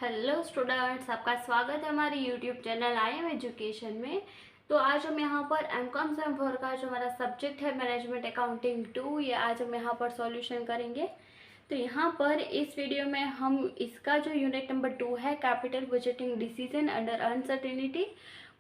Hello students, आपका स्वागत है हमारे YouTube channel I am education में। तो आज हम यहाँ पर एमकॉम सेम 4 का जो हमारा सब्जेक्ट है मैनेजमेंट अकाउंटिंग 2, ये आज हम यहाँ पर सॉल्यूशन करेंगे। तो यहाँ पर इस वीडियो में हम इसका जो यूनिट नंबर 2 है capital budgeting decision under uncertainty,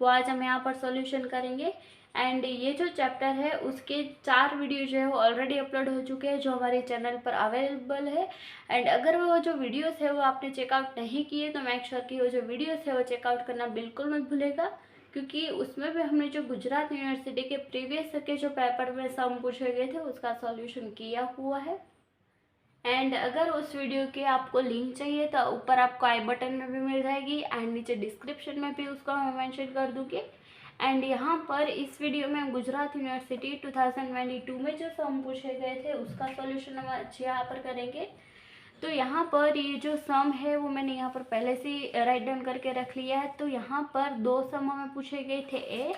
वो आज हम यहाँ पर सॉल्यूशन करेंगे। एंड ये जो चैप्टर है उसके 4 वीडियो जो है वो ऑलरेडी अपलोड हो चुके हैं, जो हमारे चैनल पर अवेलेबल है। एंड अगर वो जो वीडियोस है वो आपने चेकआउट नहीं किए तो मेक श्योर कि वो जो वीडियोस है वो चेकआउट करना बिल्कुल मत भूलेगा, क्योंकि उसमें भी हमने जो गुजरात यूनिवर्सिटी के प्रीवियस के जो पेपर में सम पूछे गए थे उसका सॉल्यूशन किया हुआ है। एंड अगर उस वीडियो के आपको लिंक चाहिए तो ऊपर आपको आई बटन में भी मिल जाएगी एंड नीचे डिस्क्रिप्शन में भी उसको मैं मेंशन कर दूँगी। एंड यहाँ पर इस वीडियो में गुजरात यूनिवर्सिटी 2022 में जो सम पूछे गए थे उसका सॉल्यूशन हम आज यहाँ पर करेंगे। तो यहाँ पर ये जो सम है वो मैंने यहाँ पर पहले से राइट डाउन करके रख लिया है। तो यहाँ पर 2 सम हमें पूछे गए थे, ए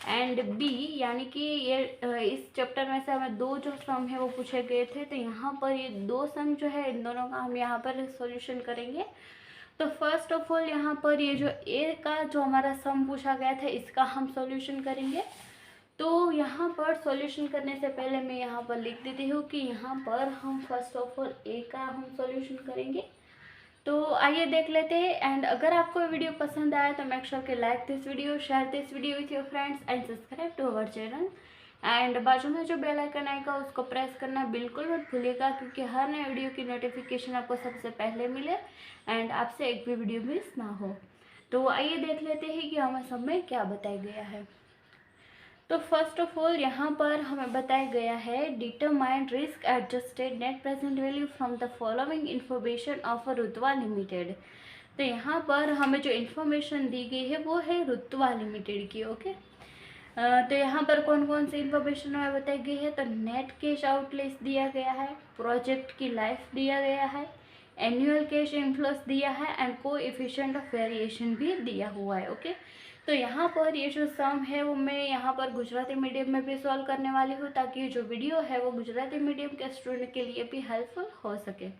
एंड बी, यानी कि ये इस चैप्टर में से हमें 2 जो सम है वो पूछे गए थे। तो यहाँ पर ये 2 सम जो है इन दोनों का हम यहाँ पर सॉल्यूशन करेंगे। तो फर्स्ट ऑफ ऑल यहाँ पर ये जो ए का जो हमारा सम पूछा गया था इसका हम सॉल्यूशन करेंगे। तो यहाँ पर सॉल्यूशन करने से पहले मैं यहाँ पर लिख देती हूँ कि यहाँ पर हम फर्स्ट ऑफ ऑल ए का हम सॉल्यूशन करेंगे। तो आइए देख लेते हैं। एंड अगर आपको वीडियो पसंद आया तो मेक श्योर के like this video, share this video with your friends and subscribe to our channel. And बाजू में जो बेल आइकन आएगा उसको प्रेस करना बिल्कुल मत भूलिएगा, क्योंकि हर नए वीडियो की नोटिफिकेशन आपको सबसे पहले मिले एंड आपसे एक भी वीडियो मिस ना हो। तो आइए देख लेते हैं कि हमें सब में क्या बताया गया है। तो फर्स्ट ऑफ ऑल यहाँ पर हमें बताया गया है determine risk adjusted net present value from the following information of Rutva limited. तो यहाँ पर हमें जो इन्फॉर्मेशन दी गई है वो है रुतवा लिमिटेड की। ओके, तो यहाँ पर कौन कौन सी इन्फॉर्मेशन हमें बताई गई है। तो नेट कैश आउटलेस दिया गया है, प्रोजेक्ट की लाइफ दिया गया है, एनुअल कैश इनफ्लोस दिया है एंड कोएफिशिएंट ऑफ वेरिएशन भी दिया हुआ है। ओके, तो यहाँ पर ये जो सम है वो मैं यहाँ पर गुजराती मीडियम में भी सॉल्व करने वाली हूँ, ताकि जो वीडियो है वो गुजराती मीडियम के स्टूडेंट के लिए भी हेल्पफुल हो सके।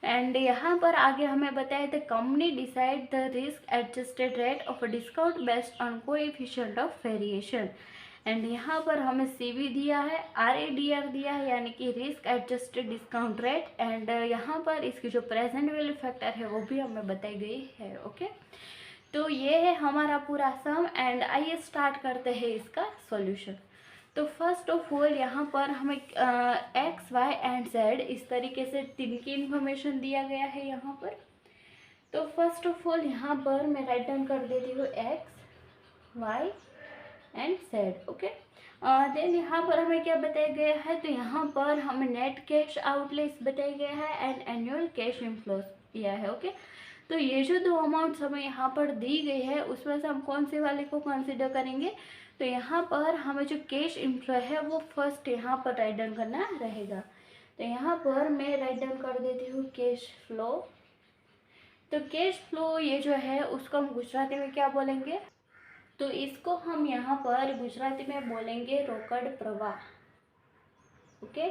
एंड यहाँ पर आगे हमें बताया था company decide the risk adjusted rate of discount based on coefficient of variation. And यहाँ पर हमें सीवी दिया है, आरएडीआर दिया है, यानी कि risk adjusted discount rate. And यहाँ पर इसकी जो प्रेजेंट वैल्यू फैक्टर है वो भी हमें बताई गई है। ओके, तो ये है हमारा पूरा सम। एंड आइए स्टार्ट करते हैं इसका सॉल्यूशन। तो फर्स्ट ऑफ ऑल यहाँ पर हमें एक्स वाई एंड जेड इस तरीके से 3 की इन्फॉर्मेशन दिया गया है यहाँ पर। तो फर्स्ट ऑफ ऑल यहाँ पर मैं राइट डाउन कर देती हूँ X Y and Z. Okay, then यहाँ पर हमें क्या बताया गया है। तो यहाँ पर हमें नेट कैश आउटलेस बताया गया है एंड एनुअल कैश इनफ्लोस दिया है। ओके, तो ये जो 2 अमाउंट्स हमें यहाँ पर दी गई है उसमें से हम कौन से वाले को कंसिडर करेंगे। तो यहाँ पर हमें जो कैश इनफ्लो है वो फर्स्ट यहाँ पर राइट डाउन करना रहेगा। तो यहाँ पर मैं राइट डाउन कर देती हूँ कैश फ्लो। तो कैश फ्लो ये जो है उसको हम गुजराती में क्या बोलेंगे। तो इसको हम यहाँ पर गुजराती में बोलेंगे रोकड़ प्रवाह। ओके,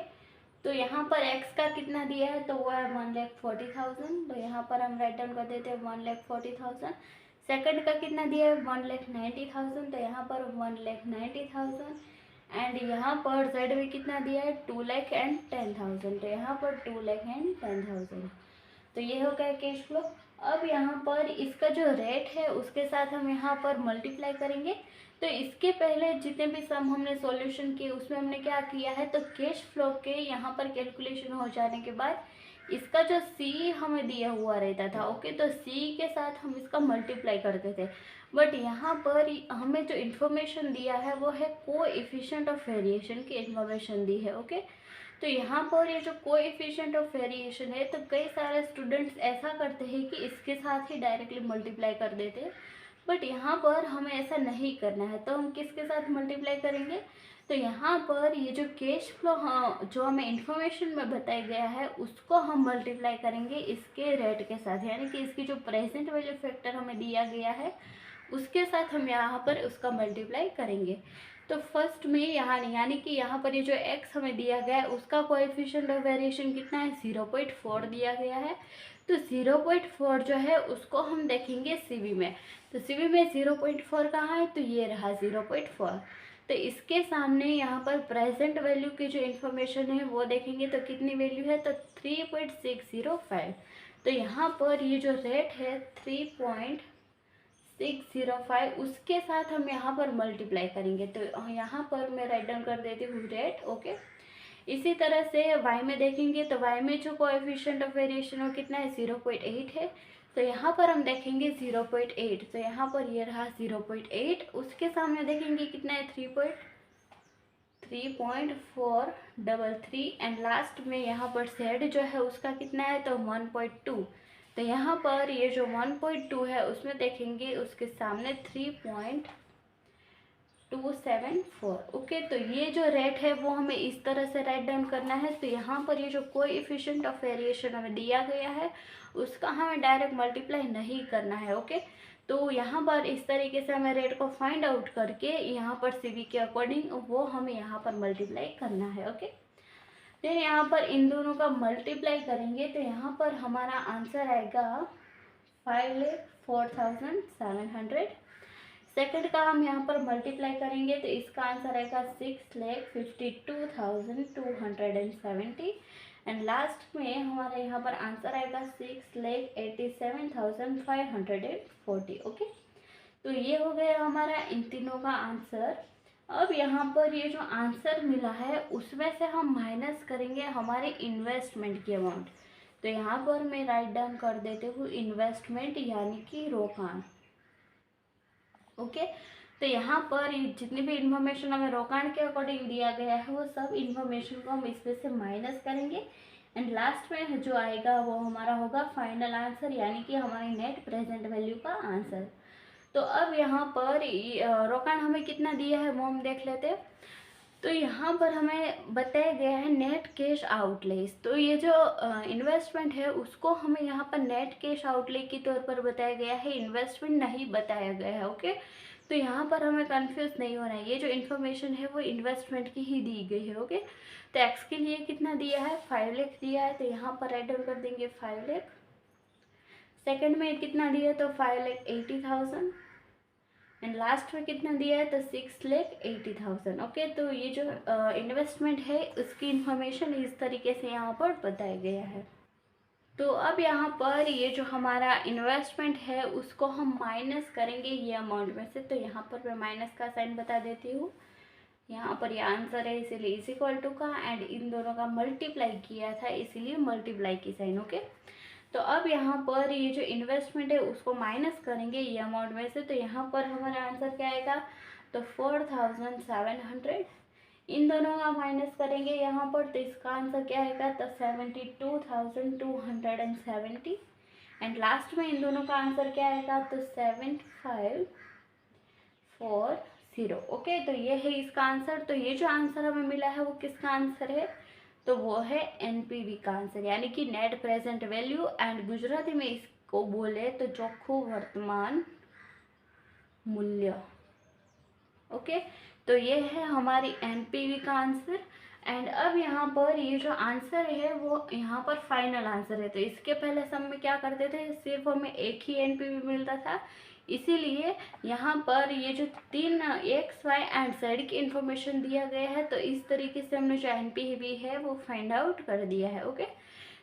तो यहाँ पर x का कितना दिया है तो वो है 1,40,000। तो यहाँ पर हम राइट डाउन कर देते हैं 1,40,000। सेकंड का कितना दिया है 1,90,000। तो यहाँ पर 1,90,000। एंड यहाँ पर जेड में कितना दिया है 2,10,000। तो यहाँ पर 2,10,000। तो ये हो गया कैश फ्लो। अब यहाँ पर इसका जो रेट है उसके साथ हम यहाँ पर मल्टीप्लाई करेंगे। तो इसके पहले जितने भी सम हमने सॉल्यूशन किए उसमें हमने क्या किया है, तो कैश फ्लो के यहाँ पर कैलकुलेशन हो जाने के बाद इसका जो सी हमें दिया हुआ रहता था। ओके, तो सी के साथ हम इसका मल्टीप्लाई करते थे। बट यहाँ पर हमें जो इन्फॉर्मेशन दिया है वो है कोएफिशिएंट ऑफ वेरिएशन की इन्फॉर्मेशन दी है। ओके, तो यहाँ पर ये जो कोएफिशिएंट ऑफ वेरिएशन है तो कई सारे स्टूडेंट्स ऐसा करते हैं कि इसके साथ ही डायरेक्टली मल्टीप्लाई कर देते हैं, बट यहाँ पर हमें ऐसा नहीं करना है। तो हम किसके साथ मल्टीप्लाई करेंगे। तो यहाँ पर ये जो कैश फ्लो जो हमें इन्फॉर्मेशन में बताया गया है उसको हम मल्टीप्लाई करेंगे इसके रेट के साथ, यानी कि इसकी जो प्रेजेंट वैल्यू फैक्टर हमें दिया गया है उसके साथ हम यहाँ पर उसका मल्टीप्लाई करेंगे। तो फर्स्ट में यहाँ यानी कि यहाँ पर ये जो x हमें दिया गया है उसका कोएफिशिएंट ऑफ वेरिएशन कितना है 0.4 दिया गया है। तो 0.4 जो है उसको हम देखेंगे सीवी में। तो सीवी में 0.4 कहाँ है, तो ये रहा 0.4। तो इसके सामने यहाँ पर प्रेजेंट वैल्यू की जो इन्फॉर्मेशन है वो देखेंगे तो कितनी वैल्यू है, तो 3.605। तो यहाँ पर ये जो रेट है 3.605 उसके साथ हम यहाँ पर मल्टीप्लाई करेंगे। तो यहाँ पर मैं राइट डाउन कर देती हूँ रेट। ओके, इसी तरह से y में देखेंगे तो y में जो कोएफिशिएंट ऑफ वेरिएशन वो कितना है, 0.8 है। तो यहाँ पर हम देखेंगे 0.8, तो यहाँ पर ये रहा 0.8, उसके सामने देखेंगे कितना है 3.433 एंड लास्ट में यहाँ पर z जो है उसका कितना है, तो 1.2। तो यहाँ पर ये जो 1.2 है उसमें देखेंगे उसके सामने 3.274। ओके, तो ये जो रेट है वो हमें इस तरह से राइट डाउन करना है। तो यहाँ पर ये जो कोएफिशिएंट ऑफ वेरिएशन हमें दिया गया है उसका हमें डायरेक्ट मल्टीप्लाई नहीं करना है। ओके, तो यहाँ पर इस तरीके से हमें रेट को फाइंड आउट करके यहाँ पर सीवी के अकॉर्डिंग वो हमें यहाँ पर मल्टीप्लाई करना है। ओके, फिर यहाँ पर इन दोनों का मल्टीप्लाई करेंगे तो यहाँ पर हमारा आंसर आएगा 5,04,700। सेकंड का हम यहाँ पर मल्टीप्लाई करेंगे तो इसका आंसर आएगा 6,52,270 एंड लास्ट में हमारे यहाँ पर आंसर आएगा 6,87,540। ओके, तो ये हो गया हमारा इन तीनों का आंसर। अब यहाँ पर ये जो आंसर मिला है उसमें से हम माइनस करेंगे हमारे इन्वेस्टमेंट की अमाउंट। तो यहाँ पर मैं राइट डाउन कर देती हूँ इन्वेस्टमेंट यानी कि रोकाण। ओके, तो यहाँ पर जितनी भी इंफॉर्मेशन हमें रोकाण के अकॉर्डिंग दिया गया है वो सब इंफॉर्मेशन को हम इसमें से माइनस करेंगे एंड लास्ट में जो आएगा वो हमारा होगा फाइनल आंसर यानी कि हमारी नेट प्रेजेंट वैल्यू का आंसर। तो अब यहाँ पर रोकाण हमें कितना दिया है वो हम देख लेते हैं। तो यहाँ पर हमें बताया गया है नेट कैश आउटलेस। तो ये जो इन्वेस्टमेंट है उसको हमें यहाँ पर नेट कैश आउटले के तौर पर बताया गया है, इन्वेस्टमेंट नहीं बताया गया है। ओके, तो यहाँ पर हमें कंफ्यूज नहीं होना है, ये जो इन्फॉर्मेशन है वो इन्वेस्टमेंट की ही दी गई है। ओके, तो एक्स के लिए कितना दिया है, 5 लाख दिया है, तो यहाँ पर राइट डाउन कर देंगे 5 लाख। सेकेंड में कितना दिया है, तो 5,80,000 एंड लास्ट में कितना दिया है, तो 6,80,000। ओके, तो ये जो इन्वेस्टमेंट है उसकी इंफॉर्मेशन इस तरीके से यहाँ पर बताया गया है। तो अब यहाँ पर ये जो हमारा इन्वेस्टमेंट है उसको हम माइनस करेंगे ये अमाउंट में से। तो यहाँ पर मैं माइनस का साइन बता देती हूँ। यहाँ पर ये आंसर है इसीलिए इज इक्वल टू का एंड इन दोनों का मल्टीप्लाई किया था इसीलिए मल्टीप्लाई की साइन। ओके, तो अब यहाँ पर ये जो इन्वेस्टमेंट है उसको माइनस करेंगे ये अमाउंट में से। तो यहाँ पर हमारा आंसर क्या आएगा, तो 4,700। इन दोनों का माइनस करेंगे यहाँ पर तो इसका आंसर क्या आएगा, तो 72,270 एंड लास्ट में इन दोनों का आंसर क्या आएगा, तो 7,540। ओके, तो ये है इसका आंसर। तो ये जो आंसर हमें मिला है वो किसका आंसर है, तो वो है एनपीवी का आंसर यानी कि net present value and Gujarati में इसको बोले तो ચોખ્ખું वर्तमान मूल्य। ओके, तो ये है हमारी एनपीवी का आंसर एंड अब यहाँ पर ये जो आंसर है वो यहाँ पर फाइनल आंसर है। तो इसके पहले सम में क्या करते थे, सिर्फ हमें एक ही एनपीवी मिलता था, इसीलिए यहाँ पर ये जो 3 एक्स वाई एंड जेड की इंफॉर्मेशन दिया गया है तो इस तरीके से हमने जो एनपीवी है वो फाइंड आउट कर दिया है। ओके,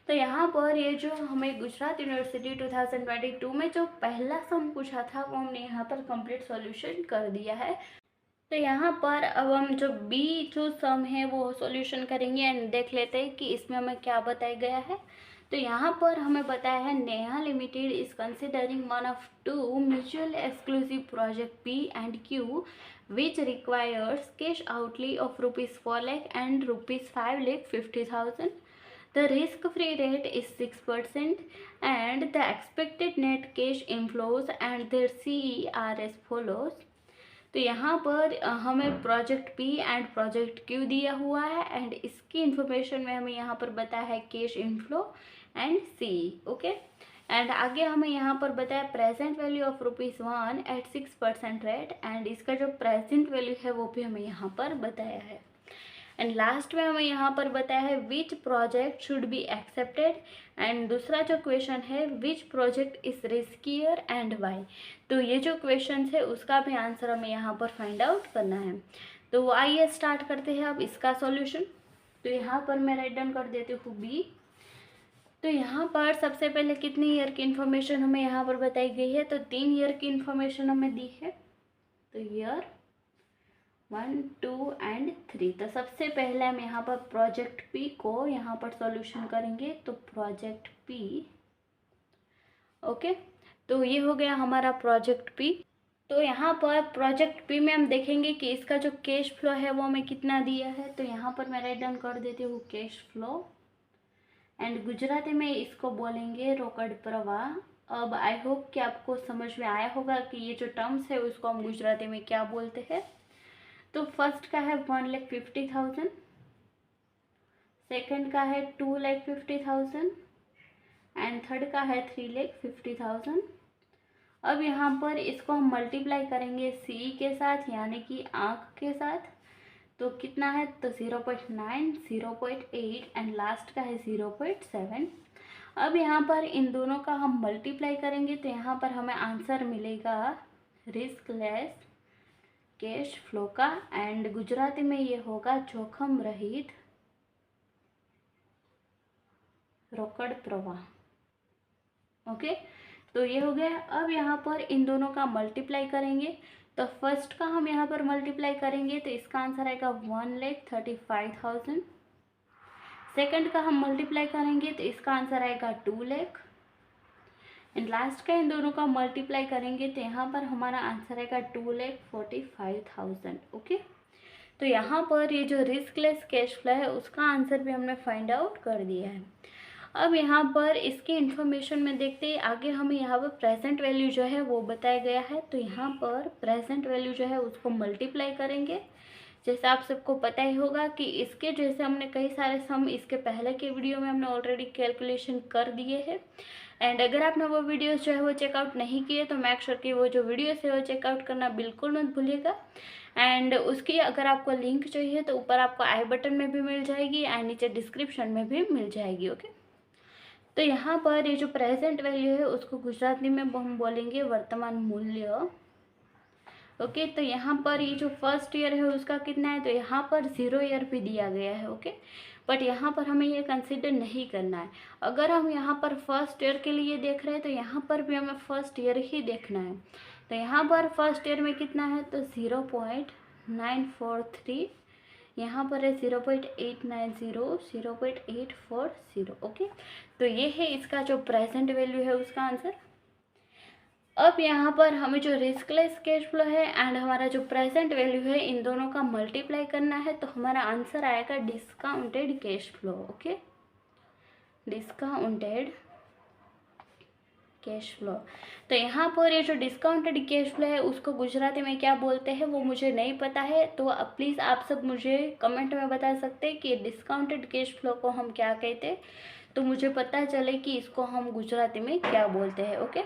तो यहाँ पर ये जो हमें गुजरात यूनिवर्सिटी 2022 में जो पहला सम पूछा था वो हमने यहाँ पर कंप्लीट सॉल्यूशन कर दिया है। तो यहाँ पर अब हम जो बी जो सम है वो सॉल्यूशन करेंगे एंड देख लेते हैं कि इसमें हमें क्या बताया गया है। तो यहाँ पर हमें बताया है Neha limited is considering one of 2 mutual exclusive project P and Q which requires cash outlay of ₹4 lakh and ₹5,50,000. The risk-free rate is 6% and the expected net cash inflows and their CE are as follows. तो यहाँ पर हमें project P and project Q दिया हुआ है and इसकी information में हमें यहाँ पर बताया है cash inflow and C. Okay, and आगे हमें यहाँ पर बताया present value of ₹1 at 6% rate and इसका जो प्रेजेंट वैल्यू है वो भी हमें यहाँ पर बताया है। एंड लास्ट में हमें यहाँ पर बताया है which project should be accepted, and दूसरा जो क्वेश्चन है which project is riskier and why. तो ये जो क्वेश्चन है उसका भी आंसर हमें यहाँ पर फाइंड आउट करना है। तो आइए स्टार्ट करते हैं अब इसका सॉल्यूशन। तो यहाँ पर मैं राइट डाउन कर देती हूँ बी। तो यहाँ पर सबसे पहले कितने ईयर की इन्फॉर्मेशन हमें यहाँ पर बताई गई है, तो 3 ईयर की इन्फॉर्मेशन हमें दी है। तो ईयर 1, 2 एंड 3। तो सबसे पहले हम यहाँ पर प्रोजेक्ट पी को यहाँ पर सॉल्यूशन करेंगे। तो प्रोजेक्ट पी, ओके, तो ये हो गया हमारा प्रोजेक्ट पी। तो यहाँ पर प्रोजेक्ट पी में हम देखेंगे कि इसका जो कैश फ्लो है वो हमें कितना दिया है। तो यहाँ पर मैं राइट डाउन कर देती हूँ कैश फ्लो, एंड गुजराती में इसको बोलेंगे रोकड़ प्रवाह। अब आई होप कि आपको समझ में आया होगा कि ये जो टर्म्स है उसको हम गुजराती में क्या बोलते हैं। तो फर्स्ट का है 1,50,000, सेकंड का है 2,50,000 एंड थर्ड का है 3,50,000। अब यहाँ पर इसको हम मल्टीप्लाई करेंगे सी के साथ, यानी कि आंख के साथ। तो कितना है, तो 0.9, 0.8 एंड लास्ट का है 0.7। अब यहाँ पर इन दोनों का हम मल्टीप्लाई करेंगे तो यहाँ पर हमें आंसर मिलेगा रिस्क लेस कैश फ्लो का, एंड गुजराती में ये होगा जोखम रहित रोकड़ प्रवाह। ओके, तो ये हो गया। अब यहाँ पर इन दोनों का मल्टीप्लाई करेंगे। तो फर्स्ट का हम यहाँ पर मल्टीप्लाई करेंगे तो इसका आंसर आएगा 1,35,000। सेकंड का हम मल्टीप्लाई करेंगे तो इसका आंसर आएगा 2 लाख, एंड लास्ट का इन दोनों का मल्टीप्लाई करेंगे तो यहाँ पर हमारा आंसर आएगा 2,45,000। ओके, तो यहाँ पर ये जो रिस्कलेस कैश फ्लो है उसका आंसर भी हमने फाइंड आउट कर दिया है। अब यहाँ पर इसकी इन्फॉर्मेशन में देखते ही आगे हमें यहाँ पर प्रेजेंट वैल्यू जो है वो बताया गया है। तो यहाँ पर प्रेजेंट वैल्यू जो है उसको मल्टीप्लाई करेंगे। जैसे आप सबको पता ही होगा कि इसके जैसे हमने कई सारे सम इसके पहले के वीडियो में हमने ऑलरेडी कैलकुलेशन कर दिए हैं, एंड अगर आपने वो वीडियोस जो है वो चेकआउट नहीं किए तो मेक श्योर कि वो जो वीडियोस है वो चेकआउट करना बिल्कुल मत भूलिएगा। एंड उसकी अगर आपको लिंक चाहिए तो ऊपर आपको आई बटन में भी मिल जाएगी एंड नीचे डिस्क्रिप्शन में भी मिल जाएगी। ओके, तो यहाँ पर ये जो प्रेजेंट वैल्यू है उसको गुजराती में हम बोलेंगे वर्तमान मूल्य। ओके, तो यहाँ पर ये जो फर्स्ट ईयर है उसका कितना है, तो यहाँ पर 0 ईयर भी दिया गया है। ओके, बट यहाँ पर हमें ये कंसिडर नहीं करना है। अगर हम यहाँ पर फर्स्ट ईयर के लिए देख रहे हैं तो यहाँ पर भी हमें फर्स्ट ईयर ही देखना है। तो यहाँ पर फर्स्ट ईयर में कितना है, तो 0.943, यहाँ पर है 0.890, 0.840। ओके, तो ये है इसका जो प्रेजेंट वैल्यू है उसका आंसर। अब यहाँ पर हमें जो रिस्कलेस कैश फ्लो है एंड हमारा जो प्रेजेंट वैल्यू है इन दोनों का मल्टीप्लाई करना है तो हमारा आंसर आएगा discounted cash flow. Okay, discounted cash flow. तो यहाँ पर ये जो डिस्काउंटेड कैश फ्लो है उसको गुजराती में क्या बोलते हैं वो मुझे नहीं पता है, तो प्लीज़ आप सब मुझे कमेंट में बता सकते हैं कि डिस्काउंटेड कैश फ्लो को हम क्या कहते हैं, तो मुझे पता चले कि इसको हम गुजराती में क्या बोलते हैं। ओके,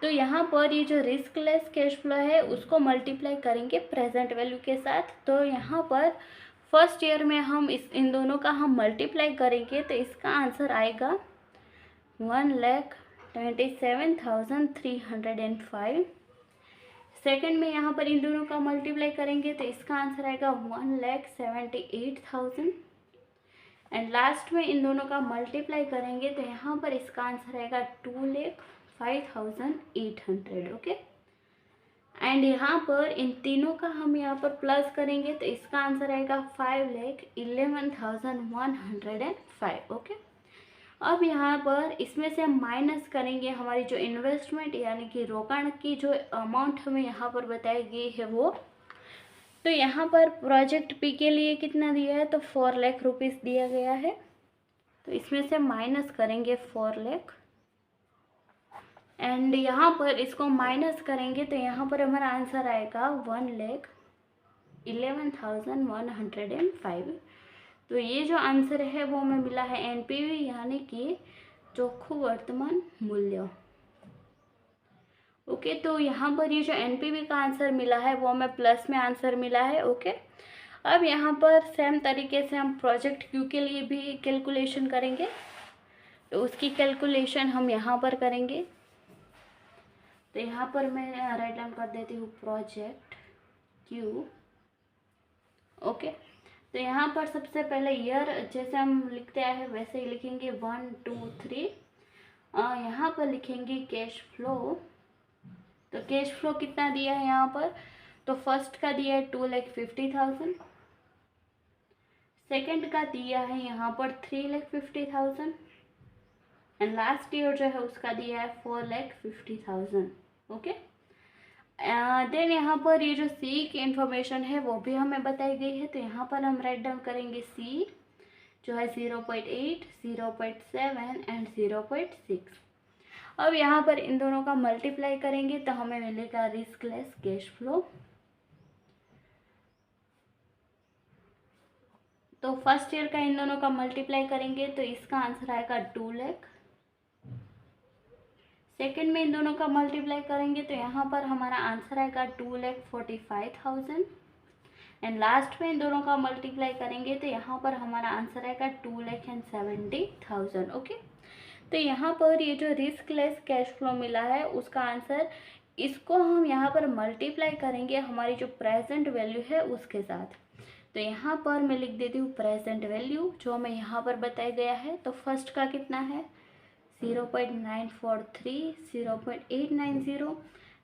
तो यहाँ पर ये जो रिस्कलेस कैश फ्लो है उसको मल्टीप्लाई करेंगे प्रेजेंट वैल्यू के साथ। तो यहाँ पर फर्स्ट ईयर में हम इन दोनों का हम मल्टीप्लाई करेंगे तो इसका आंसर आएगा 1,27,305। सेकंड में यहाँ पर इन दोनों का मल्टीप्लाई करेंगे तो इसका आंसर आएगा 1,78,000, एंड लास्ट में इन दोनों का मल्टीप्लाई करेंगे तो यहाँ पर इसका आंसर आएगा 2,05,800। ओके, एंड यहाँ पर इन तीनों का हम यहाँ पर प्लस करेंगे तो इसका आंसर आएगा 5,11,105। ओके, अब यहाँ पर इसमें से हम माइनस करेंगे हमारी जो इन्वेस्टमेंट यानी कि रोकाण की जो अमाउंट हमें यहाँ पर बताई गई है वो। तो यहाँ पर प्रोजेक्ट पी के लिए कितना दिया है, तो 4 लाख रुपीज़ दिया गया है। तो इसमें से माइनस करेंगे 4 लाख, एंड यहाँ पर इसको माइनस करेंगे तो यहाँ पर हमारा आंसर आएगा 1,11,105। तो ये जो आंसर है वो हमें मिला है एनपीवी यानी कि चोखू वर्तमान मूल्य। ओके, तो यहाँ पर ये जो एनपीवी का आंसर मिला है वो हमें प्लस में आंसर मिला है। ओके, अब यहाँ पर सेम तरीके से हम प्रोजेक्ट क्यू के लिए भी कैलकुलेशन करेंगे, तो उसकी कैलकुलेशन हम यहाँ पर करेंगे। तो यहाँ पर मैं राइट डाउन कर देती हूँ प्रोजेक्ट क्यू। ओके, तो यहाँ पर सबसे पहले ईयर जैसे हम लिखते आए हैं वैसे ही लिखेंगे 1 2 3। यहाँ पर लिखेंगे कैश फ्लो। तो कैश फ्लो कितना दिया है यहाँ पर, तो फर्स्ट का दिया है 2,50,000, सेकंड का दिया है यहाँ पर 3,50,000 एंड लास्ट ईयर जो है उसका दिया है 4,50,000। ओके, देन यहाँ पर ये जो सी की इंफॉर्मेशन है वो भी हमें बताई गई है। तो यहाँ पर हम राइट डाउन करेंगे सी जो है 0.8, 0.7 एंड 0.6। अब यहाँ पर इन दोनों का मल्टीप्लाई करेंगे तो हमें मिलेगा रिस्कलेस कैश फ्लो। तो फर्स्ट ईयर का इन दोनों का मल्टीप्लाई करेंगे तो इसका आंसर आएगा 2 लाख। सेकेंड में इन दोनों का मल्टीप्लाई करेंगे तो यहाँ पर हमारा आंसर आएगा 2,45,000 एंड लास्ट में इन दोनों का मल्टीप्लाई करेंगे तो यहाँ पर हमारा आंसर आएगा 2,70,000। ओके, तो यहाँ पर ये जो रिस्कलेस कैश फ्लो मिला है उसका आंसर, इसको हम यहाँ पर मल्टीप्लाई करेंगे हमारी जो प्रेजेंट वैल्यू है उसके साथ। तो यहाँ पर मैं लिख देती हूँ प्रेजेंट वैल्यू जो हमें यहाँ पर बताया गया है। तो फर्स्ट का कितना है 0.943, 0.890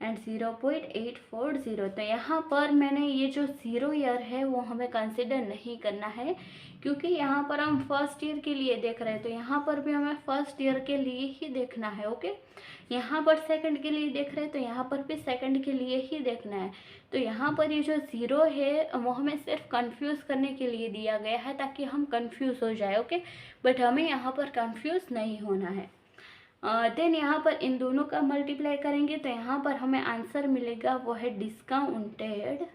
एंड 0.840। तो यहाँ पर मैंने ये जो 0 ईयर है वो हमें कंसिडर नहीं करना है क्योंकि यहाँ पर हम फर्स्ट ईयर के लिए देख रहे हैं। तो यहाँ पर भी हमें फर्स्ट ईयर के लिए ही देखना है। ओके, यहाँ पर सेकंड के लिए देख रहे हैं तो यहाँ पर भी सेकंड के लिए ही देखना है। तो यहाँ पर ये जो 0 है वो हमें सिर्फ कंफ्यूज करने के लिए दिया गया है ताकि हम कंफ्यूज हो जाए। ओके, बट हमें यहाँ पर कंफ्यूज नहीं होना है। देन यहाँ पर इन दोनों का मल्टीप्लाई करेंगे तो यहाँ पर हमें आंसर मिलेगा वो है डिस्काउंटेड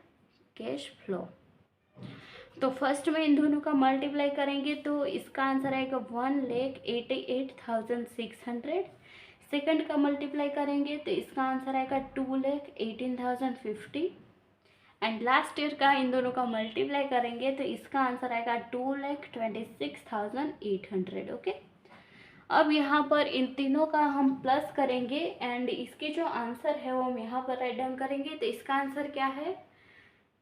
कैश फ्लो। तो फर्स्ट में इन दोनों का मल्टीप्लाई करेंगे तो इसका आंसर आएगा 1,88,600। सेकंड का मल्टीप्लाई करेंगे तो इसका आंसर आएगा 2,18,050 एंड लास्ट ईयर का इन दोनों का मल्टीप्लाई करेंगे तो इसका आंसर आएगा 2,26,800। ओके, अब यहाँ पर इन तीनों का हम प्लस करेंगे एंड इसके जो आंसर है वो हम यहाँ पर राइट डाउन करेंगे। तो इसका आंसर क्या है,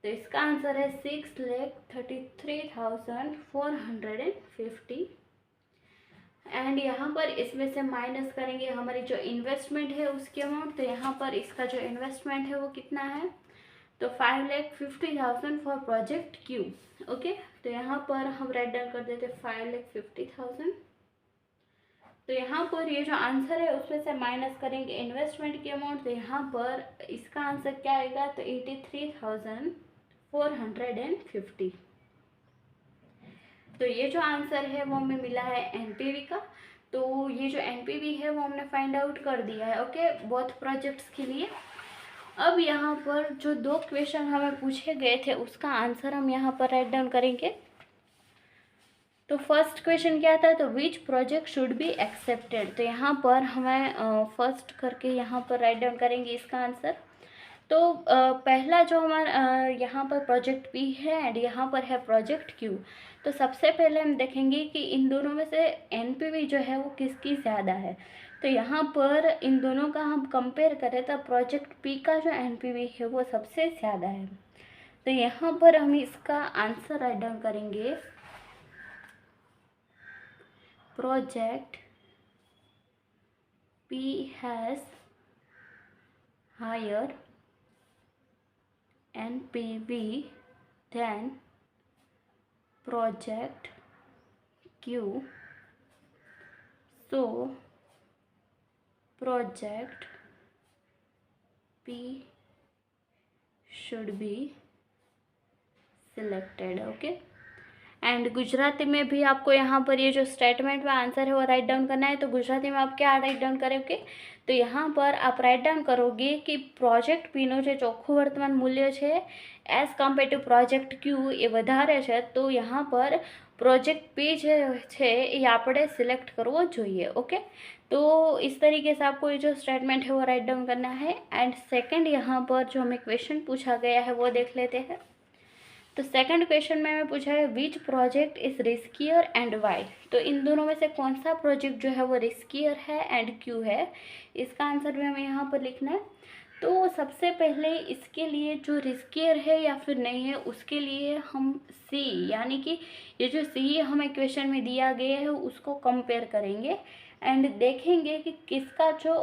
तो इसका आंसर है 6,33,450 एंड यहाँ पर इसमें से माइनस करेंगे हमारी जो इन्वेस्टमेंट है उसकी अमाउंट। तो यहाँ पर इसका जो इन्वेस्टमेंट है वो कितना है, तो 5,50,000 फॉर प्रोजेक्ट क्यू। ओके, तो यहाँ पर हम राइट डाउन कर देते 5,50,000। तो यहाँ पर ये जो आंसर है उसमें से माइनस करेंगे इन्वेस्टमेंट की अमाउंट। तो यहाँ पर इसका आंसर क्या आएगा, तो 83,450। तो ये जो आंसर है वो हमें मिला है एनपीवी का। तो ये जो एनपीवी है वो हमने फाइंड आउट कर दिया है। ओके, बोथ प्रोजेक्ट्स के लिए। अब यहाँ पर जो 2 क्वेश्चन हमें पूछे गए थे उसका आंसर हम यहाँ पर राइट डाउन करेंगे। तो फर्स्ट क्वेश्चन क्या था, तो विच प्रोजेक्ट शुड बी एक्सेप्टेड। तो यहाँ पर हमें फर्स्ट करके यहाँ पर राइट डाउन करेंगे इसका आंसर। तो पहला जो हमारा यहाँ पर प्रोजेक्ट पी है एंड यहाँ पर है प्रोजेक्ट क्यू। तो सबसे पहले हम देखेंगे कि इन दोनों में से एनपीवी जो है वो किसकी ज़्यादा है। तो यहाँ पर इन दोनों का हम कंपेयर करें तो प्रोजेक्ट पी का जो एनपीवी है वो सबसे ज़्यादा है। तो यहाँ पर हम इसका आंसर राइट डाउन करेंगे project P has higher NPV than project Q, so project P should be selected. Okay, and Gujarati में भी आपको यहाँ पर ये जो स्टेटमेंट में आंसर है वो राइट डाउन करना है। तो गुजराती में आप क्या राइट डाउन करोगे, तो यहाँ पर आप राइट डाउन करोगे कि प्रोजेक्ट पीનો જે ચોખ્ખું વર્તમાન મૂલ્ય છે એઝ કમ્પેર ટુ પ્રોજેક્ટ ક્યુ એ વધારે છે। તો यहाँ पर પ્રોજેક્ટ પી જે છે એ આપણે સિલેક્ટ કરવો જોઈએ। ओके, तो इस तरीके से आपको ये जो स्टेटमेंट है वो राइट डाउन करना है। एंड सेकेंड यहाँ पर जो हमें क्वेश्चन पूछा गया है वो देख लेते हैं। तो सेकंड क्वेश्चन में हमें पूछा है which project is riskier and why. तो इन दोनों में से कौन सा प्रोजेक्ट जो है वो रिस्कियर है एंड क्यों है, इसका आंसर भी हमें यहाँ पर लिखना है। तो सबसे पहले इसके लिए जो रिस्कियर है या फिर नहीं है उसके लिए हम सी, यानी कि ये जो सी हमें क्वेश्चन में दिया गया है उसको कंपेयर करेंगे एंड देखेंगे कि किसका जो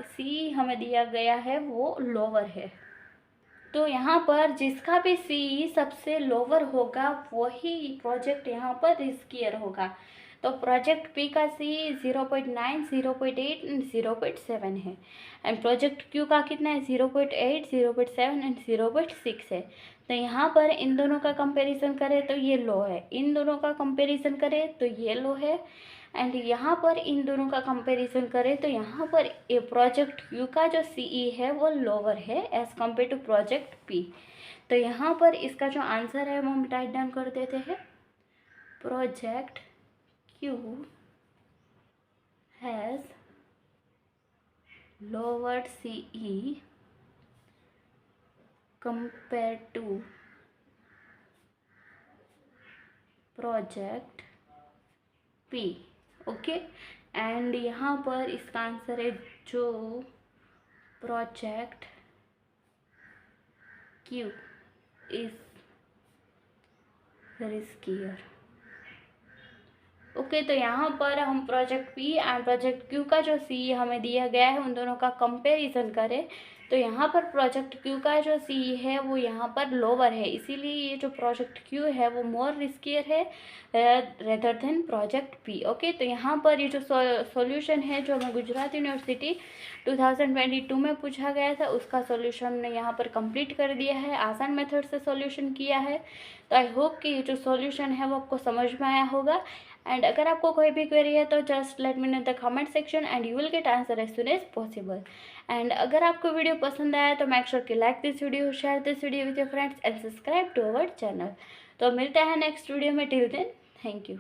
सी हमें दिया गया है वो लोअर है। तो यहाँ पर जिसका भी सी सबसे लोअर होगा वही प्रोजेक्ट यहाँ पर रिस्कियर होगा। तो प्रोजेक्ट पी का सी 0.9, 0.8 एंड 0.7 है एंड प्रोजेक्ट क्यू का कितना है 0.8, 0.7 एंड 0.6 है। तो यहाँ पर इन दोनों का कंपैरिजन करें तो ये लो है, इन दोनों का कंपैरिजन करें तो ये लो है एंड यहाँ पर इन दोनों का कंपैरिजन करें तो यहाँ पर ये प्रोजेक्ट क्यू का जो सीई है वो लोअर है as compare to project P. तो यहाँ पर इसका जो आंसर है वो हम टाइप डाउन कर देते हैं, project Q has lower CE compare to project P. Okay, and यहाँ पर इसका आंसर है जो project Q is riskier. Okay, तो यहाँ पर हम project P and project Q का जो सी हमें दिया गया है उन दोनों का कंपैरिजन करें तो यहाँ पर प्रोजेक्ट क्यू का जो सी है वो यहाँ पर लोअर है, इसीलिए ये जो प्रोजेक्ट क्यू है वो मोर रिस्कियर है rather than project P. Okay, तो यहाँ पर ये जो सॉल्यूशन है जो हमें गुजरात यूनिवर्सिटी 2022 में पूछा गया था उसका सॉल्यूशन ने यहाँ पर कंप्लीट कर दिया है, आसान मेथड से सॉल्यूशन किया है। तो आई होप कि ये जो सॉल्यूशन है वो आपको समझ में आया होगा एंड अगर आपको कोई भी क्वेरी है तो just let me know in the comment section and you will get answer as soon as possible. And अगर आपको वीडियो पसंद आया तो मेक श्योर कि like this video, share this video with your friends and subscribe to our channel. तो मिलते हैं next video में, टिल देन थैंक यू।